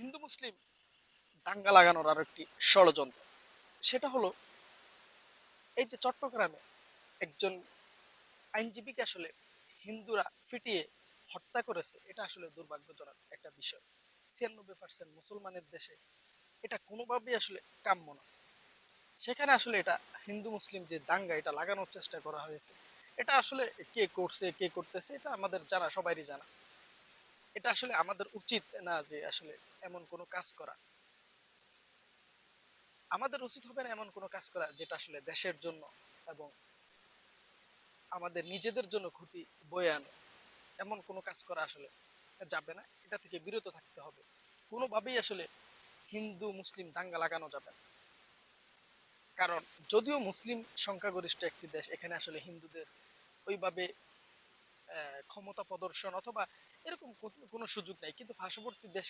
হিন্দু মুসলিম দাঙ্গা লাগানোর আরো একটি ষড়যন্ত্র। সেটা হলো এই যে চট্টগ্রামে একজন আইনজীবীকে আসলে হিন্দুরা পিটিয়ে হত্যা করেছে, এটা আসলে দুর্ভাগ্যজনক একটা বিষয়। 96% মুসলমানের দেশে এটা কোনোভাবেই আসলে কাম্য না। সেখানে আসলে এটা হিন্দু মুসলিম যে দাঙ্গা এটা লাগানোর চেষ্টা করা হয়েছে, এটা আসলে কে করছে কে করতেছে এটা আমাদের জানা, সবারই জানা। এটা আসলে আমাদের উচিত না যে আসলে এমন কোনো কাজ করা। আমাদের উচিত হবে না এমন কোনো কাজ করা যেটা আসলে দেশের জন্য এবং আমাদের নিজেদের জন্য ক্ষতি বয়ে আনে। এমন কোনো কাজ করা আসলে যাবে না, এটা থেকে বিরত থাকতে হবে। কোনোভাবেই আসলে হিন্দু মুসলিম দাঙ্গা লাগানো যাবে না। কারণ যদিও মুসলিম সংখ্যাগরিষ্ঠ একটি দেশ, এখানে আসলে হিন্দুদের ওইভাবে ক্ষমতা প্রদর্শন অথবা এরকম কোনো সুযোগ নাই, কিন্তু পার্শ্ববর্তী দেশ